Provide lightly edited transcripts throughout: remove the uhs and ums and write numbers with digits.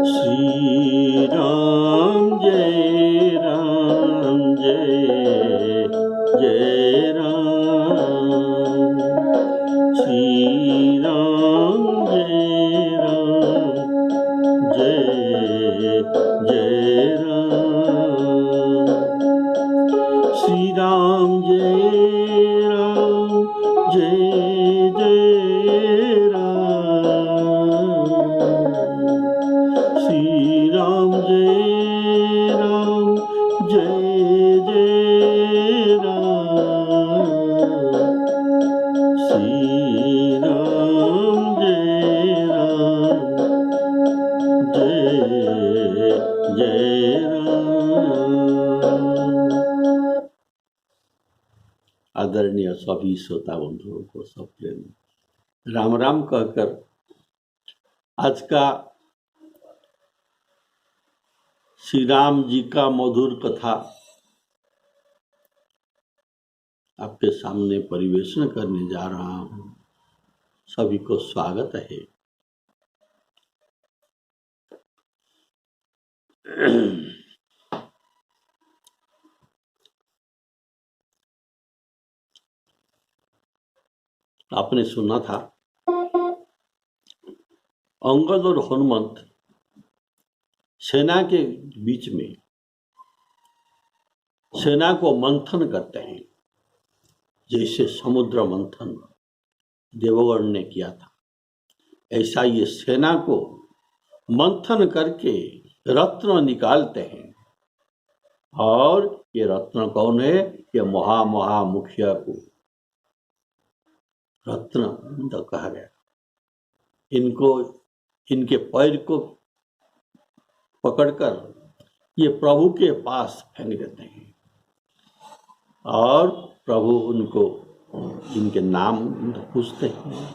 श्री राम जय जय राम, श्री राम जय जय राम, श्री राम जय जय राम, श्री राम जय राम, श्री राम जय राम। आदरणीय सभी श्रोता बंधुओं को सब प्रेम राम राम कहकर आज का श्री राम जी का मधुर कथा आपके सामने परिवेशन करने जा रहा हूं। सभी को स्वागत है। आपने सुना था अंगद और हनुमंत सेना के बीच में सेना को मंथन करते हैं, जैसे समुद्र मंथन देवगण ने किया था, ऐसा ये सेना को मंथन करके रत्न निकालते हैं। और ये रत्न कौन है? ये मुखिया को रत्न तो कहा गया। इनको इनके पैर को पकड़कर ये प्रभु के पास फेंक देते हैं और प्रभु उनको इनके नाम पूछते हैं।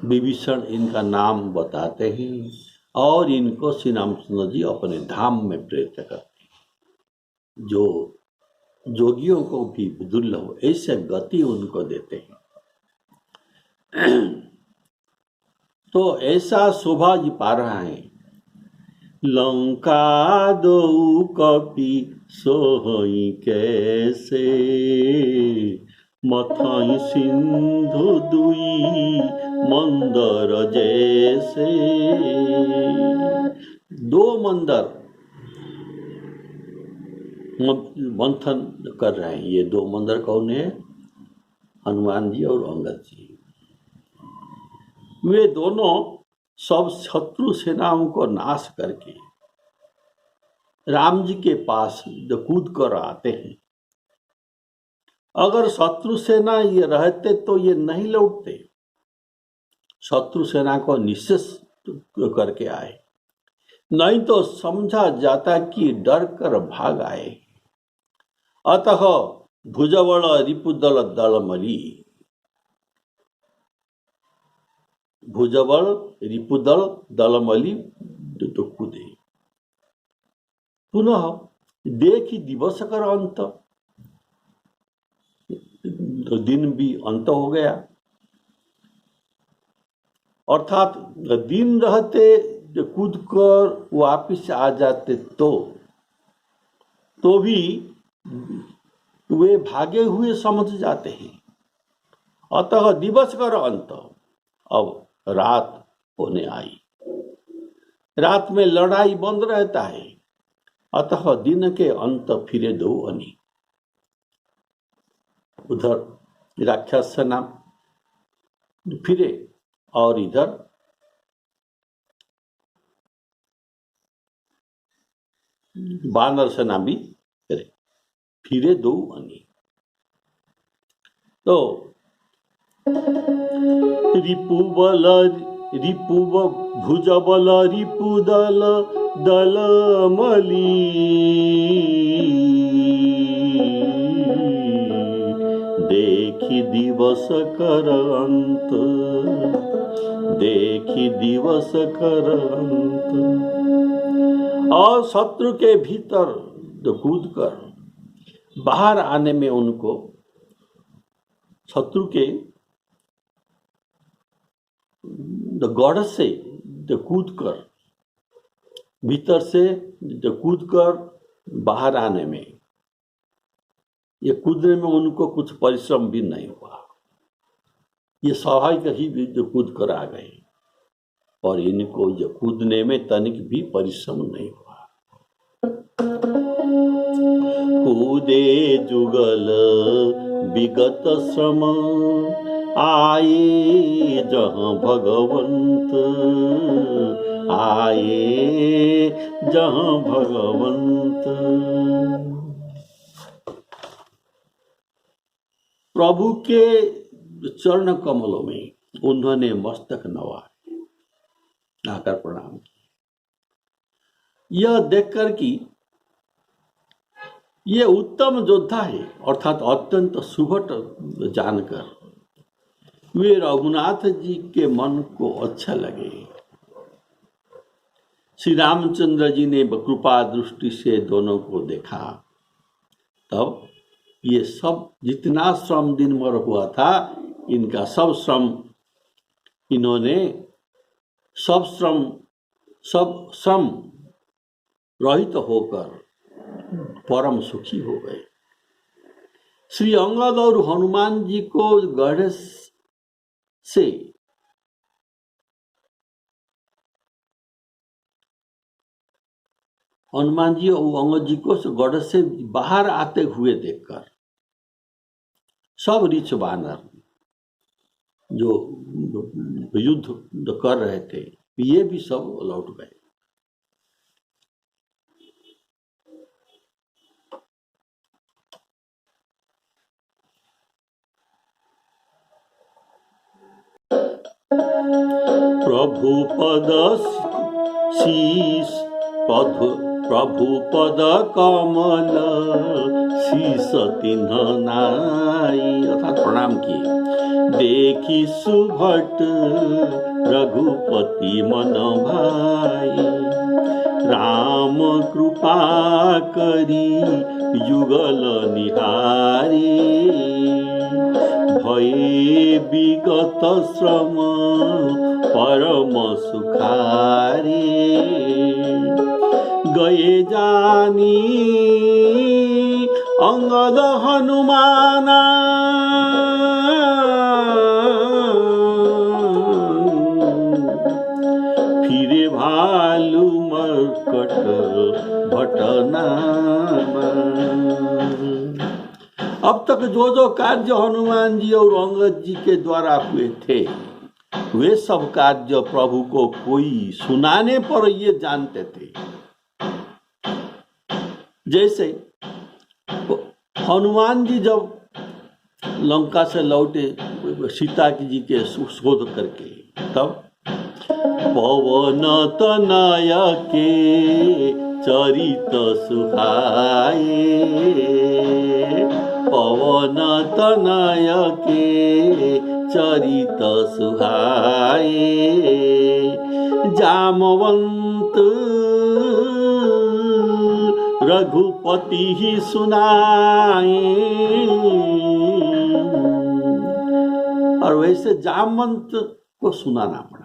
विभीषण इनका नाम बताते हैं और इनको श्री रामचंद्र जी अपने धाम में प्रेरित करते हैं। जो जोगियों को भी दुर्लभ ऐसे गति उनको देते हैं। तो ऐसा शोभा जी पा रहा है। लंका दो कपि सोहई कैसे, मथई सिंधु दुई मंदर जैसे। दो मंदर मंथन कर रहे हैं। ये दो मंदर कौन है? हनुमान जी और अंगद जी। वे दोनों सब शत्रु सेनाओं को नाश करके राम जी के पास कूद कर आते हैं। अगर शत्रु सेना ये रहते तो ये नहीं लौटते। शत्रु सेना को निःशेष करके आए, नहीं तो समझा जाता कि डर कर भाग आए। अतः भुजबल रिपुदल दलमली, भुजबल रिपुदल दलमली तो कूदे। पुनः देखी दिवस कर अंत, तो दिन भी अंत हो गया। अर्थात दिन रहते कूद कर वापिस आ जाते तो भी वे भागे हुए समझ जाते हैं। अतः दिवस कर अंत, अब रात होने आई। रात में लड़ाई बंद रहता है। अतः दिन के अंत फिरे दो अनी। उधर राक्षस सेना फिरे और इधर बानर सेना भी फिरे दो अनी। तो रिपुबल भुजबल रिपुदल दलमली, देखी दिवस कर अंत, देखी दिवस कर अंत। और शत्रु के भीतर कूद कर बाहर आने में उनको शत्रु के गढ़ से कूदकर भीतर से कूदकर बाहर आने में, ये कूदने में उनको कुछ परिश्रम भी नहीं हुआ। ये स्वाभाविक ही जो कूद कर आ गए, और इनको जो कूदने में तनिक भी परिश्रम नहीं हुआ। कूदे जुगल विगत श्रम, आए जहाँ भगवंत, आए जहाँ भगवंत। प्रभु के चरण कमलों में उन्होंने मस्तक नवाए, आकर प्रणाम किया। यह देखकर कि ये उत्तम योद्धा है, अर्थात अत्यंत सुभट जानकर वे रघुनाथ जी के मन को अच्छा लगे। श्री रामचंद्र जी ने कृपा दृष्टि से दोनों को देखा, तब ये सब जितना श्रम दिन भर हुआ था, इनका सब श्रम इन्होंने सब श्रम रहित होकर परम सुखी हो गए। श्री अंगद और हनुमान जी को गढ़ से हनुमान जी और अंगद जी को गढ़ से बाहर आते हुए देखकर सब ऋच वानर जो युद्ध कर रहे थे, ये भी सब लौट गए। प्रभु पद शीस प्रभु पद कमल शीस तिन्ह नाई, अर्थात प्रणाम किए। देखी सुभट रघुपति मन भाई, राम कृपा करी युगल निहारी, भये विगत श्रम परम सुखारी, गए जानी अंगद हनुमाना, फिरे भालू मरकट भटनामा। अब तक जो जो कार्य हनुमान जी और अंगद जी के द्वारा हुए थे, वे सब कार्य प्रभु को कोई सुनाने पर ये जानते थे। जैसे हनुमान जी जब लंका से लौटे सीता जी के शोध करके, तब पवन तनय के चरित सुहाए, पवन तनय के चरित सुहाए, जामवंत रघुपति ही सुनाए। और वैसे जामवंत को सुनाना पड़ा।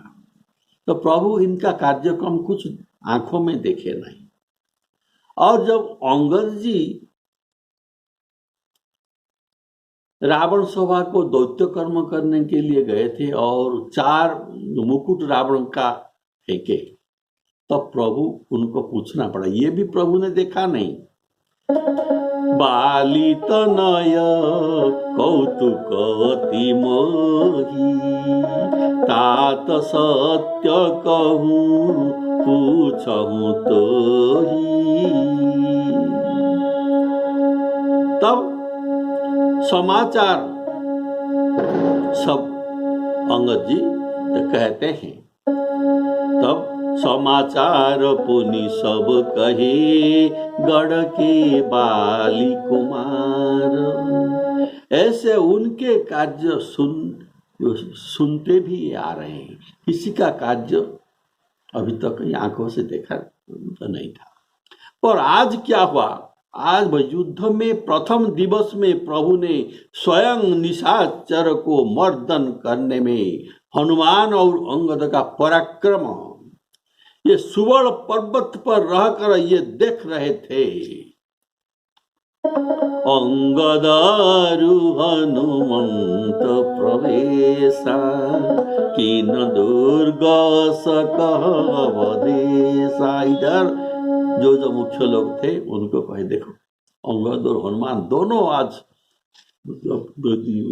तो प्रभु इनका कार्यक्रम कुछ आंखों में देखे नहीं। और जब अंगद जी रावण सभा को दैत्य कर्म करने के लिए गए थे और 4 मुकुट रावण का फेंके, तब प्रभु उनको पूछना पड़ा। ये भी प्रभु ने देखा नहीं। बाली तनय कौतुक अति मोही, तात सत्य कहूँ पूछहूँ तोही। तब समाचार सब अंगद जी कहते हैं, तब समाचार पुनि सब कहे गढ़ के बाली कुमार। ऐसे उनके कार्य सुनते भी आ रहे हैं। किसी का कार्य अभी तक आंखों से देखा तो नहीं था। पर आज क्या हुआ? आज युद्ध में प्रथम दिवस में प्रभु ने स्वयं निशाचर को मर्दन करने में हनुमान और अंगद का पराक्रम ये सुवर्ण पर्वत पर रहकर ये देख रहे थे। अंगदारु हनुमंत प्रवेशा कीन दुर्ग सकवदेशा। इधर जो मुख्य लोग थे उनको कहे देखो अंगद और हनुमान दोनों आज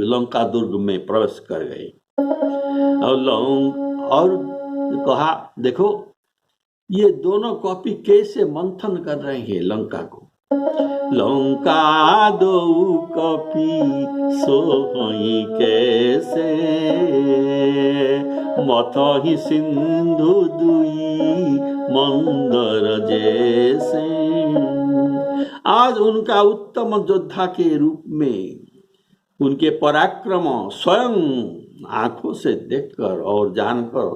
लंका दुर्ग में प्रवेश कर गए। और कहा देखो ये दोनों कॉपी कैसे मंथन कर रहे हैं लंका को। लंका दो कपि सोई कैसे मथहि सिंधु दुई मंदर जैसे। आज उनका उत्तम योद्धा के रूप में उनके पराक्रम स्वयं आंखों से देखकर और जानकर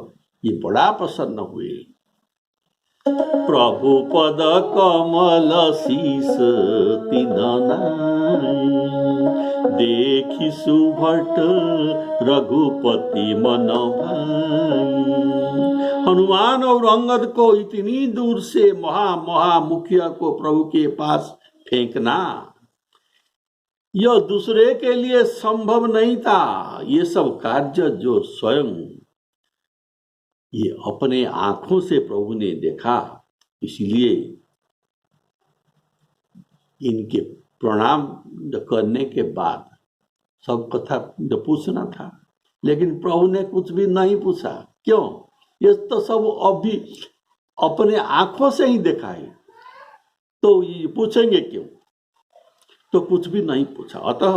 ये बड़ा प्रसन्न हुए। प्रभु पद कमल शीस तिन देखी सुभट रघुपति मन भाई। हनुमान और अंगद को इतनी दूर से मुखिया को प्रभु के पास फेंकना यह दूसरे के लिए संभव नहीं था। ये सब कार्य जो स्वयं ये अपने आंखों से प्रभु ने देखा, इसलिए इनके प्रणाम करने के बाद सब कथा पूछना था, लेकिन प्रभु ने कुछ भी नहीं पूछा। क्यों? ये तो सब अभी अपने आंखों से ही देखा है, तो ये पूछेंगे क्यों? तो कुछ भी नहीं पूछा। अतः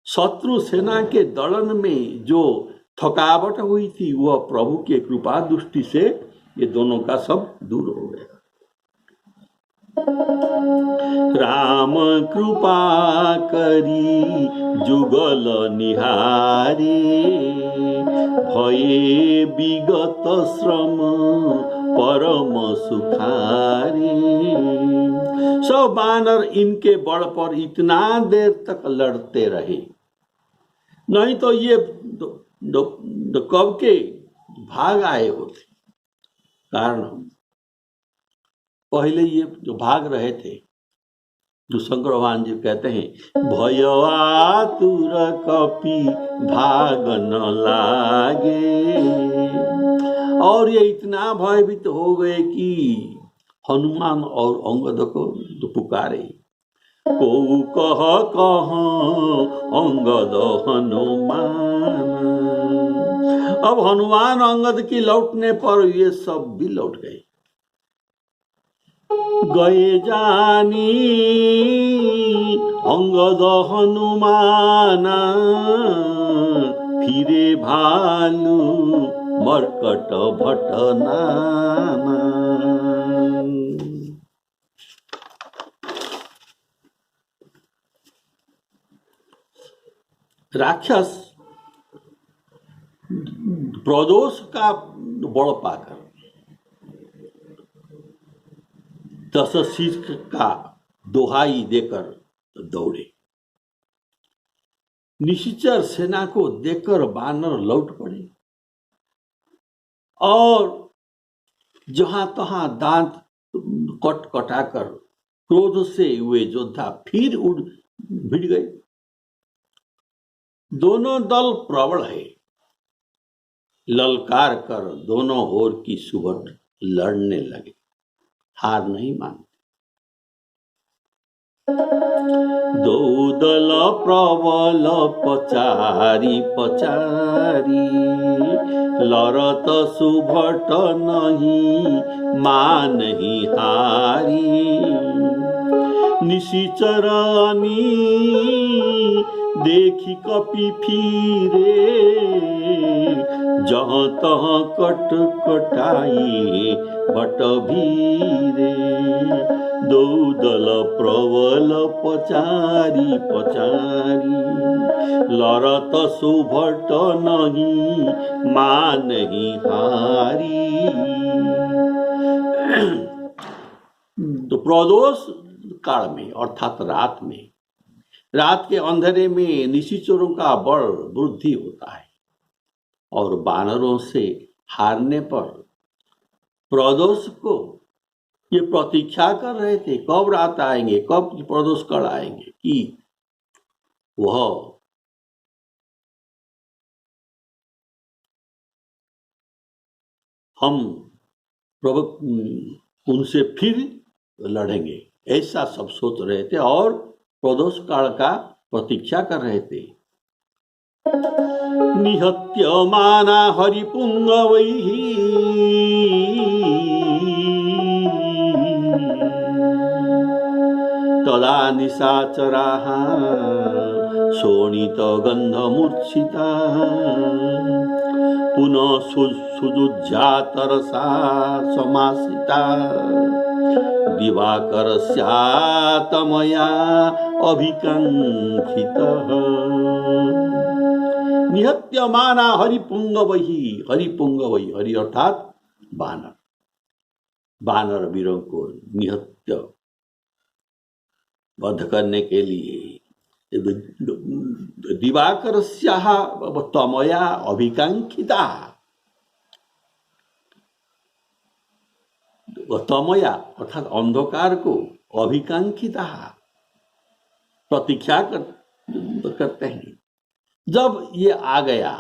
शत्रु सेना के दलन में जो थकावट हुई थी वह प्रभु के कृपा दृष्टि से ये दोनों का सब दूर हो गया। राम कृपा करी जुगल निहारे भये विगत श्रम परम सुखारे। सब बानर इनके बल पर इतना देर तक लड़ते रहे, नहीं तो ये कब के भाग आए होते। कारण पहले ये जो भाग रहे थे, जो शंकर भगवान जी कहते हैं भयआतुर कपि भाग न लागे, और ये इतना भयभीत हो गए कि हनुमान और अंगद को पुकारे को कह अंगद हनुमान। अब हनुमान अंगद की लौटने पर ये सब भी लौट गए। गए जानी अंगद हनुमाना फिरे भालू मरकट भटनाना। राक्षस प्रदोष का बल पाकर दशशीष का दोहाई देकर दौड़े। निशिचर सेना को देखकर बानर लौट पड़े और जहां तहां दांत कट कटाकर क्रोध से वे योद्धा फिर उड़ भिड़ गए। दोनों दल प्रबल है, ललकार कर दोनों ओर की सुबह लड़ने लगे, हार नहीं मानते। दो दल प्रबल पचारी पचारी लड़त सुभट नहीं मानहि हारी। निशिचरानी देखी कपि फिरे जहाँ तहाँ कट कटाई बट भीरे। दो दल प्रबल पचारी पचारी लड़त सुभट नहीं मानहि हारी। तो प्रदोष काल में अर्थात रात में, रात के अंधेरे में निशिचरों का बल वृद्धि होता है और बानरों से हारने पर प्रदोष को ये प्रतीक्षा कर रहे थे, कब रात आएंगे, कब प्रदोष काल आएंगे, कि वह हम प्रभु उनसे फिर लड़ेंगे, ऐसा सब सोच रहे थे और प्रदोष काल का प्रतीक्षा कर रहे थे। निहत्यमाना हरिपुंगवैः तदा निशाचराः शोणितगन्धमूर्छिता पुनः सुजुज्जातरसा समासिता दिवाकरस्यातमया अभिकाङ्क्षितः। निहत्यमाना हरिपुंगवैः, हरिपुंगवैः, हरि अर्थात बानर, बानर वीरों को निहत्य वध करने के लिए दिवाकरस्याः तमया अभिकाङ्क्षिता, तमया अर्थात अंधकार को अभिकाङ्क्षिता प्रतीक्षा करते हैं। जब ये आ गया,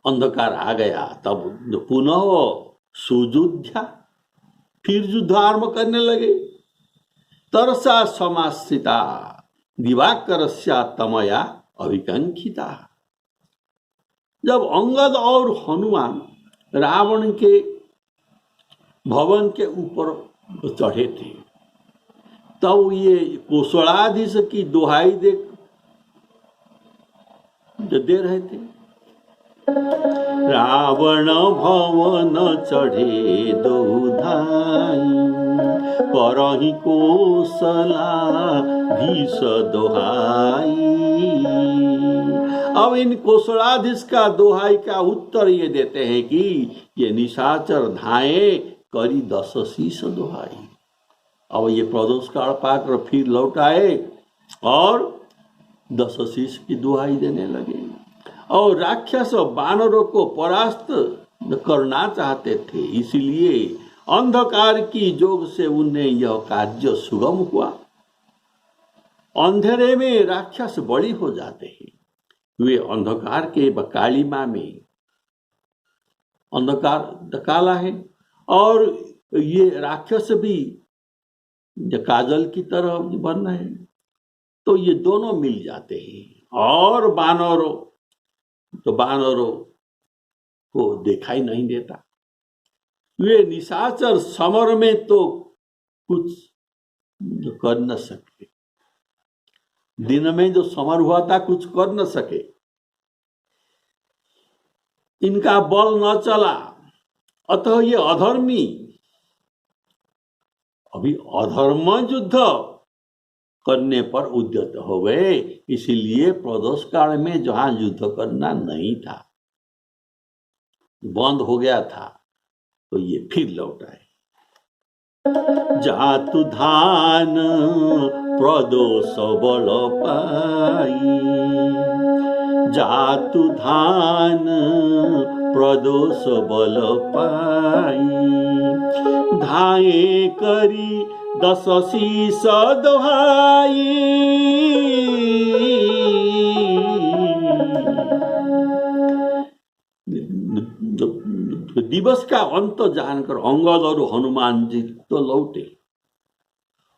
अंधकार आ गया, तब पुनः सुजुध्या, फिर युद्ध आरंभ करने लगे। तरसा समाश्रिता दिवाकरस्या तमया अभिकाङ्क्षिता। जब अंगद और हनुमान रावण के भवन के ऊपर चढ़े थे, तब ये कोसलाधीश की दुहाई दे रहे थे। रावण भवन चढ़े दोधाई करहि कोसलाधीश दोहाई। अब इन कोसलाधीश का दोहाई का उत्तर ये देते हैं कि ये निशाचर धाए करी 10 शीश दोहाई। अब ये प्रदोष काल पाकर फिर लौट आए और 10 शीश की दुहाई देने लगे और राक्षस बानरों को परास्त करना चाहते थे। इसलिए अंधकार की जोग से उन्हें यह कार्य सुगम हुआ। अंधेरे में राक्षस बड़ी हो जाते हैं। वे अंधकार के कालिमा में, अंधकार काला है और ये राक्षस भी काजल की तरह बन रहे हैं, तो ये दोनों मिल जाते हैं और बानरों को दिखाई नहीं देता। वे निशाचर समर में तो कुछ कर न सके, दिन में जो समर हुआ था कुछ कर न सके, इनका बल न चला, अतः ये अधर्मी अभी अधर्म युद्ध करने पर उद्यत हो गए। इसीलिए प्रदोष काल में जहां युद्ध करना नहीं था, बंद हो गया था, तो ये फिर लौट आए। जातु धान प्रदोष बल पाई, जातु धान प्रदोष बल पाई, धाये करी 10 शीश दोहाई। दिवस का अंत जानकर अंगद और हनुमान जी तो लौटे।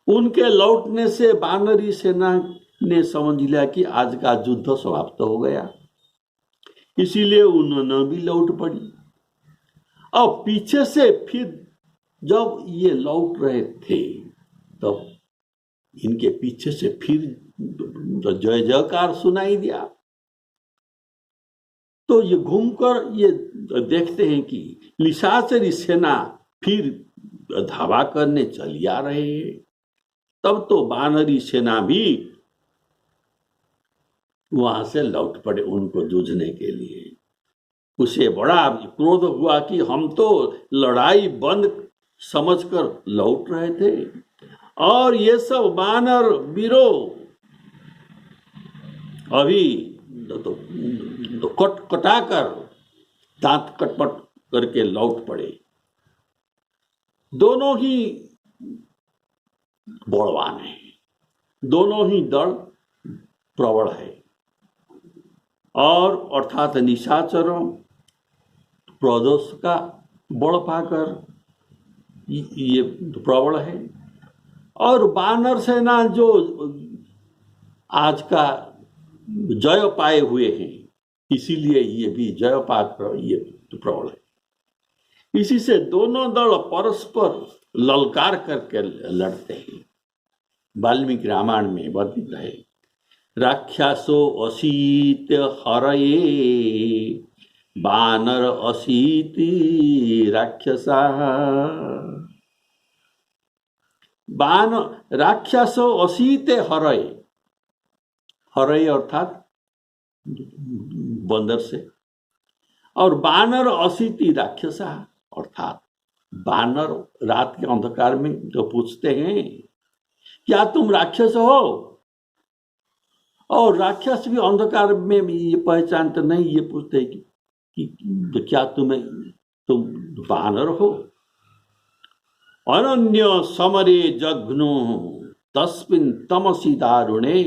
उनके लौटने से बानरी सेना ने समझ लिया कि आज का युद्ध समाप्त हो गया, इसीलिए उन्होंने भी लौट पड़ी। अब पीछे से फिर जब ये लौट रहे थे, तब इनके पीछे से फिर जय जयकार सुनाई दिया। तो ये घूमकर ये देखते हैं कि निशाचरी सेना फिर धावा करने चली आ रहे हैं। तब तो बानरी सेना भी वहां से लौट पड़े उनको जूझने के लिए। उसे बड़ा क्रोध हुआ कि हम तो लड़ाई बंद समझकर लौट रहे थे और ये सब बानर वीरों अभी तो कटाकर दांत कटपट करके लौट पड़े। दोनों ही बलवान हैं, दोनों ही दल प्रबल है, और अर्थात निशाचरों प्रदोष का बल पाकर ये प्रबल है, और वानर सेना जो आज का जय पाए हुए हैं, इसीलिए ये भी जय पाकर ये प्रबल है। इसी से दोनों दल परस्पर ललकार करके लड़ते हैं। वाल्मीकि रामायण में वर्णित है, राक्षसो असीत हरये वानर असीति राक्षसा। राक्षसो असीते हरये, हरये अर्थात बंदर से, और वानर असीति राक्षसा अर्थात वानर रात के अंधकार में तो पूछते हैं क्या तुम राक्षस हो, और राक्षस भी अंधकार में ये पहचानते नहीं, ये पूछते हैं कि क्या तुम वानर हो। अनन्य समरे जघ्नो तस्मिन् तमसी दारुणे,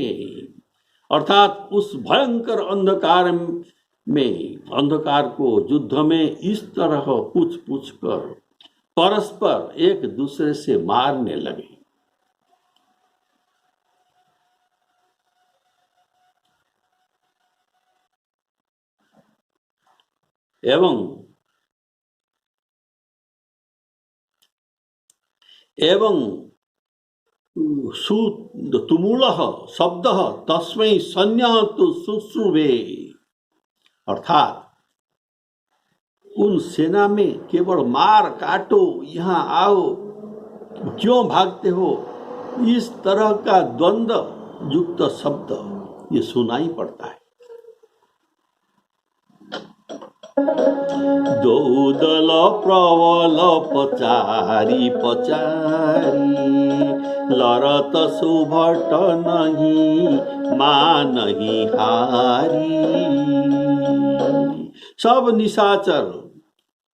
अर्थात उस भयंकर अंधकार में, अंधकार को युद्ध में इस तरह पूछ पूछ कर परस्पर एक दूसरे से मारने लगे। एवं तुमूलः शब्दः तस्मै सन्यः तु शुश्रुवे, अर्थात उन सेना में केवल मार काटो, यहाँ आओ, क्यों भागते हो, इस तरह का द्वंद्व युक्त शब्द ये सुनाई पड़ता है। दौदल प्रबल पचारी पचारी, लरत सुभट नहीं मानही हारी। सब निशाचर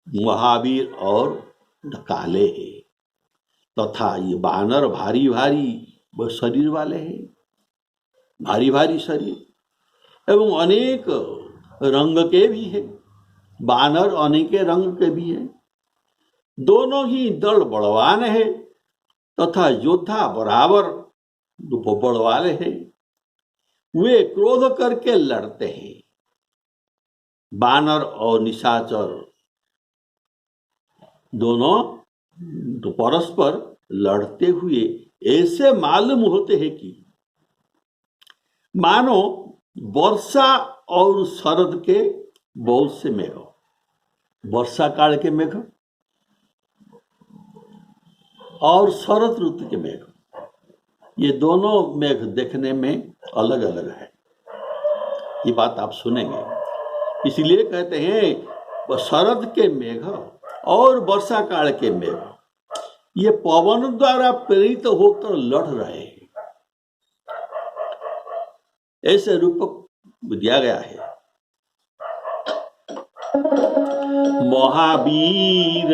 महावीर और काले हैं, तथा ये वानर भारी भारी शरीर वाले हैं, भारी भारी शरीर, एवं अनेक रंग के भी हैं, वानर अनेक रंग के भी हैं। दोनों ही दल बलवान है तथा योद्धा बराबर बल वाले हैं। वे क्रोध करके लड़ते हैं। वानर और निशाचर दोनों तो परस्पर लड़ते हुए ऐसे मालूम होते हैं कि मानो वर्षा और शरद के बहुत से मेघ, वर्षा काल के मेघ और शरद ऋतु के मेघ, ये दोनों मेघ देखने में अलग अलग है। ये बात आप सुनेंगे, इसलिए कहते हैं शरद के मेघ और वर्षा काल के मेघ ये पवन द्वारा प्रेरित होकर लड़ रहे हैं, ऐसे रूप दिया गया है। महावीर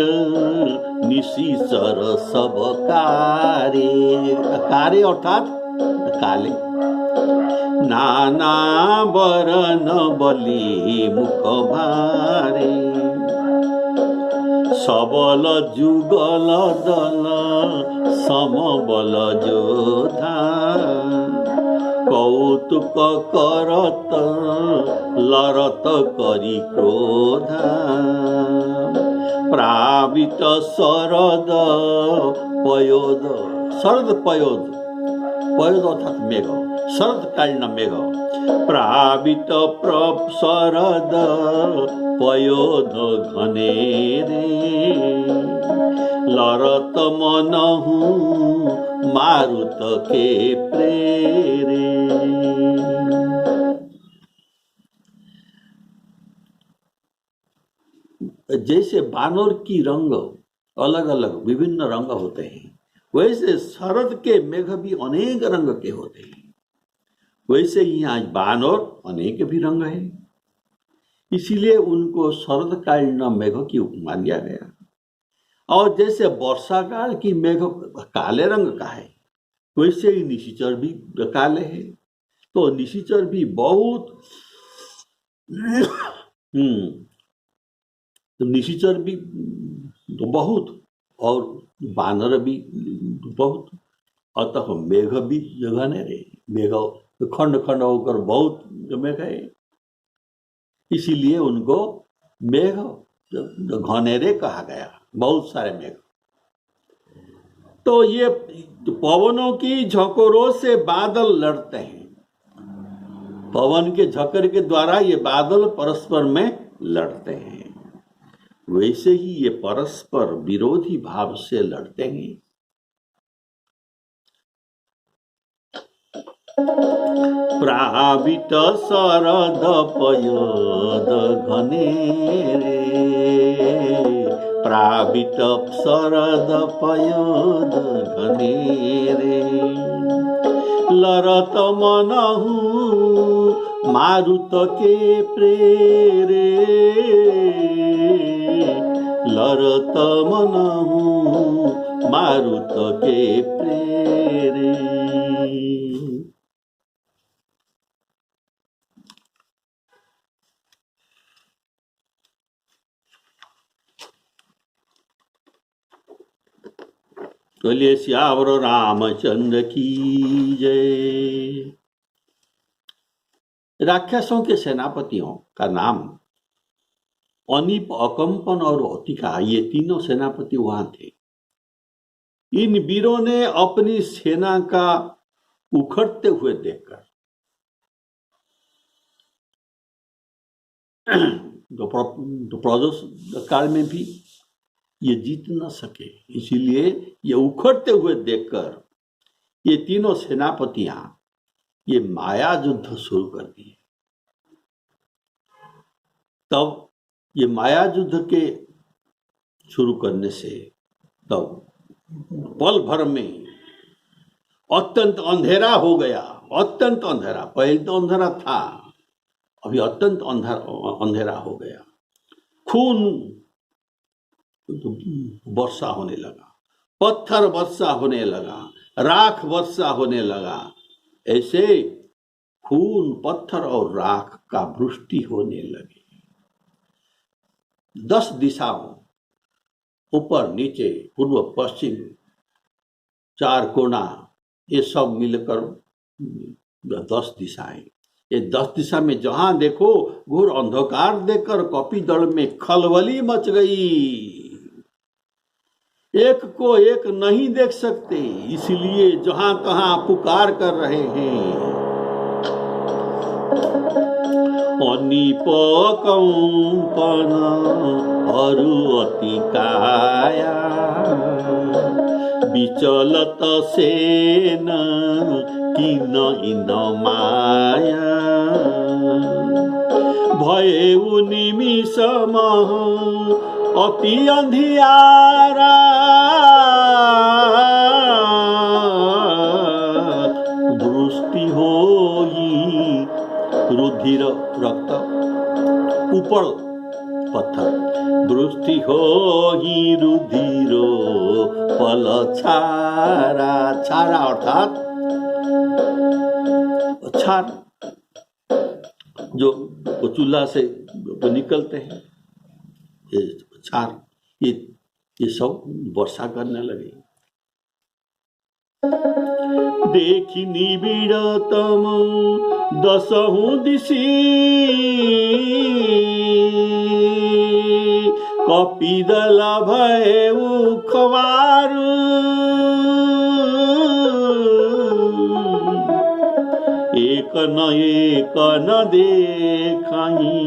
निशिचर सब कारे, कारे अर्थात काले, नाना बरन बलि मुख भारे, सबल जुगल दल समबल जोधा, कौतुक करत लरत करी क्रोधा, प्रावित शरद पयोद, शरद पयोद, पयोद अर्थात मेघ, शरदकालीन मेघ, प्रावित शरद पयोद घनेरे, लरत मनहु मारुत के प्रेरे। जैसे वानर की रंग अलग अलग विभिन्न रंग होते हैं, वैसे शरद के मेघ भी अनेक रंग के होते हैं। वैसे ही आज वानर अनेक भी रंग है। इसीलिए उनको शरदकालीन मेघ की उपमा दिया गया। और जैसे वर्षा काल की मेघ काले रंग का है, वैसे ही निशाचर भी काले हैं। तो निशाचर भी बहुत तो निशाचर भी तो बहुत, और बानर भी बहुत, अतः मेघ भी घनेरे, मेघ खंड खंड होकर बहुत मेघ है, इसीलिए उनको मेघ घनेरे कहा गया, बहुत सारे मेघ। तो ये पवनों की झकोरों से बादल लड़ते हैं, पवन के झकर के द्वारा ये बादल परस्पर में लड़ते हैं, वैसे ही ये परस्पर विरोधी भाव से लड़ते हैं। प्रावित शरद पयद घनेरे, प्रावित शरद पयद घनेरे, लरत मनहु मारुत के प्रेरे, लरत मनहु मारुत के प्रेरे। बोलिए सियावर रामचंद्र की जय। राक्षसों के सेनापतियों का नाम अनिप, अकंपन और अतिका, ये तीनों सेनापति वहां थे। इन वीरों ने अपनी सेना का उखड़ते हुए देखकर तो प्रदोष काल में भी ये जीत न सके, इसीलिए ये उखड़ते हुए देखकर ये तीनों सेनापतियां ये माया युद्ध शुरू कर दिए। तब ये माया युद्ध के शुरू करने से तब पल भर में अत्यंत अंधेरा हो गया, अत्यंत अंधेरा। पहले तो अंधेरा था, अभी अत्यंत अंधेरा हो गया। खून वर्षा होने लगा, पत्थर वर्षा होने लगा, राख वर्षा होने लगा। ऐसे खून, पत्थर और राख का वृष्टि होने लगी। 10 दिशाओं, ऊपर नीचे पूर्व पश्चिम 4 कोना, ये सब मिलकर 10 दिशाएं। ये 10 दिशा में जहां देखो घोर अंधकार देखकर कपी दल में खलबली मच गई। एक को एक नहीं देख सकते, इसलिए जहां तहां पुकार कर रहे हैं। अनिप कंपन अरु अति काया, विचलत सेन किन इन माया, भयउ निमिषमः अति अंधियारा, वृष्टि होई रुधिर रक्त ऊपर पत्थर, वृष्टि होई रुधिर पल छारा। छारा अर्थात छार जो चूल्हा से निकलते हैं, ये छार, ये सब वर्षा करने लगे। देखी निबिड़तम दसहु दिशि, कपिदल भयउ खवार, एक न देखहि,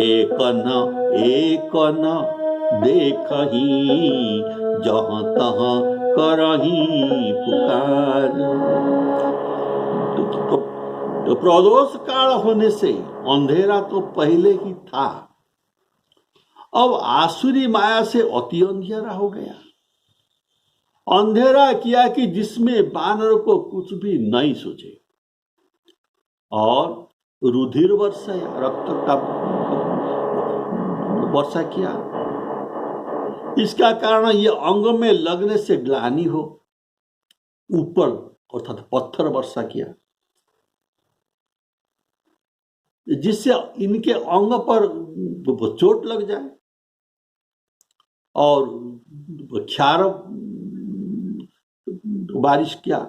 एक न देखहि, जहाँ तहाँ करही पुकार। तो प्रदोष काल होने से अंधेरा तो पहले ही था, अब आसुरी माया से अति अंधेरा हो गया। अंधेरा किया कि जिसमें बानर को कुछ भी नहीं सूझे, और रुधिर वर्षाया, रक्त का वर्षा किया। इसका कारण ये अंग में लगने से ग्लानि हो, ऊपर अर्थात पत्थर वर्षा किया, जिससे इनके अंग पर चोट लग जाए और क्षार बारिश किया।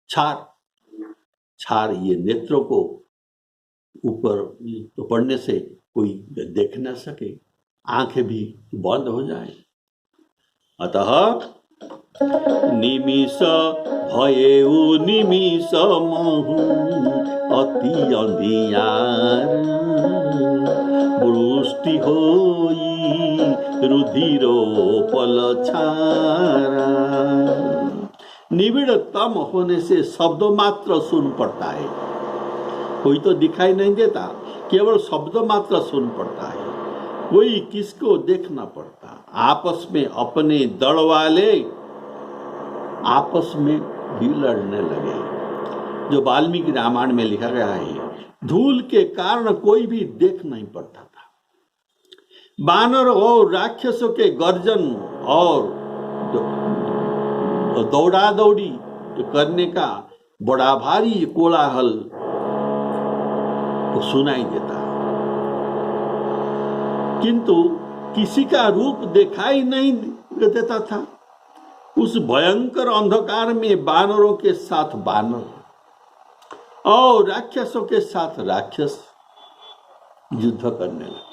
क्षार ये नेत्रों को ऊपर पड़ने से कोई देख न सके, आंखें भी बंद हो जाए। अतः निमिष भयेउ निमिष महु अति अंधियार, वृष्टि होई रुधिरो पलछारा। निबिड़ तम होने से शब्द मात्र सुन पड़ता है, कोई तो दिखाई नहीं देता, केवल शब्द मात्र सुन पड़ता है, कोई किसको देखना पड़ता। आपस में अपने दल वाले आपस में भी लड़ने लगे, जो वाल्मीकि रामायण में लिखा गया है। धूल के कारण कोई भी देख नहीं पड़ता था। बानर और राक्षसों के गर्जन और दौड़ा दौड़ी करने का बड़ा भारी कोलाहल तो सुनाई देता, किंतु किसी का रूप दिखाई नहीं देता था। उस भयंकर अंधकार में बानरों के साथ बानर और राक्षसों के साथ राक्षस युद्ध करने लगे।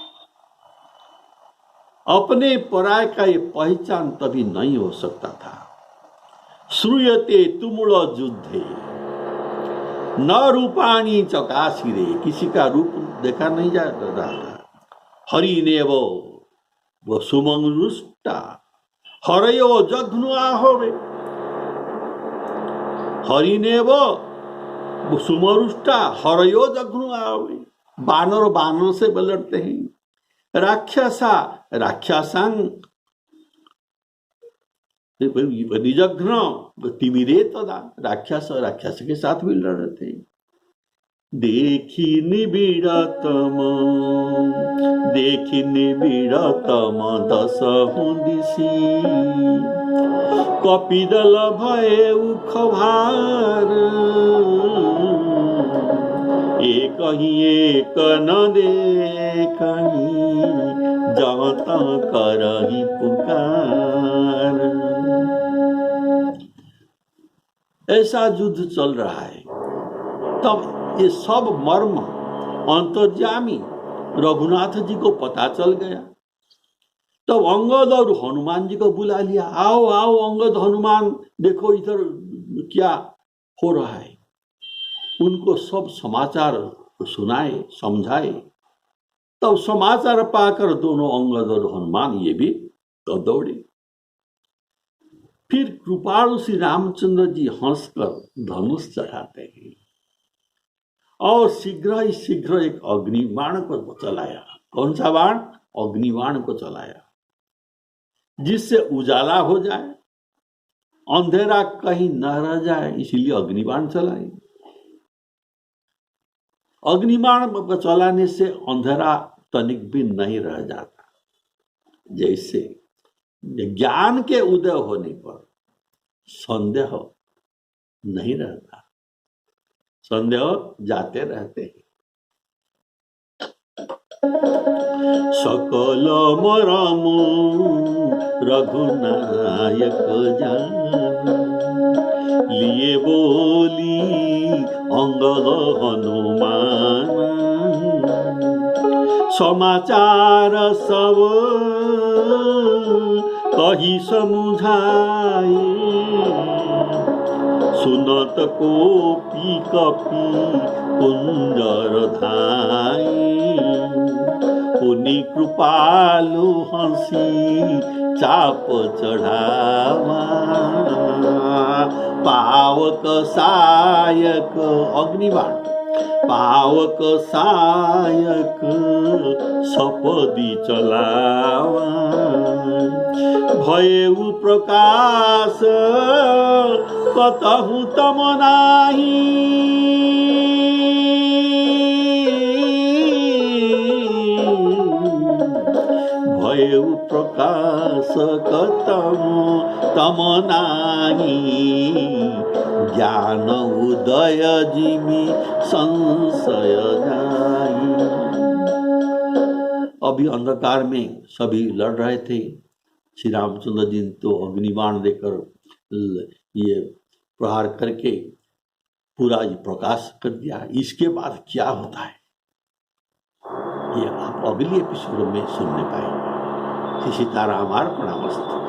अपने पराय का ये पहचान तभी नहीं हो सकता था। श्रूयते तुमुल युद्धे न रूपाणी चकाशिरे, किसी का रूप देखा नहीं जा रहा था। हरिनेव वो सुमंगरुष्टा हरयो जघ्नु आहोवे, हरिनेव वो सुमरुष्टा हरयो जघ्नु आहोवे। बानर बानर से लड़ते हैं, राक्षसा राक्षसांग निजघ्न तिमिरे तदा, राक्षस राक्षस के साथ भी लड़ रहे थे। देखी निबिड़तम दशहु दिशि, कपिदल भये उखभार, एक न देखही जात करही पुकार। ऐसा युद्ध चल रहा है। तब ये सब मर्म अंतर्यामी रघुनाथ जी को पता चल गया। तब अंगद और हनुमान जी को बुला लिया। आओ आओ अंगद हनुमान, देखो इधर क्या हो रहा है। उनको सब समाचार सुनाए समझाए। तब समाचार पाकर दोनों अंगद और हनुमान ये भी तो दौड़े। फिर कृपाणु श्री रामचंद्र जी हंसकर धनुष चढ़ाते हैं और शीघ्र ही शीघ्र एक अग्निबाण को चलाया। कौन सा बाण? अग्निबाण को चलाया, जिससे उजाला हो जाए, अंधेरा कहीं न रह जाए, इसलिए अग्निबाण चलाए। अग्निबाण चलाने से अंधेरा तनिक भी नहीं रह जाता। जैसे ज्ञान के उदय होने पर संदेह नहीं रहता, संदेह जाते रहते हैं। सकल मरम रघुनायक जान, लिए बोली अंगद हनुमान, समाचार सब कही समुझाए, सुनत कोपी कपि कुंजर धाई, पुनि कृपालु हंसी चाप चढ़ावा, पावक सायक अग्निबाण, पावक सायक सपदी चलावा, भयउ प्रकाश कतहु तम नाही, देव प्रकाश कतम तम नाही, ज्ञान उदय जिमि संशय जाई। अभी अंधकार में सभी लड़ रहे थे, श्री रामचंद्र जी तो अग्निबाण देकर ये प्रहार करके पूरा ये प्रकाश कर दिया। इसके बाद क्या होता है ये आप अगली एपिसोड में सुनने पाएंगे। सीताराम अर्पणमस्तु।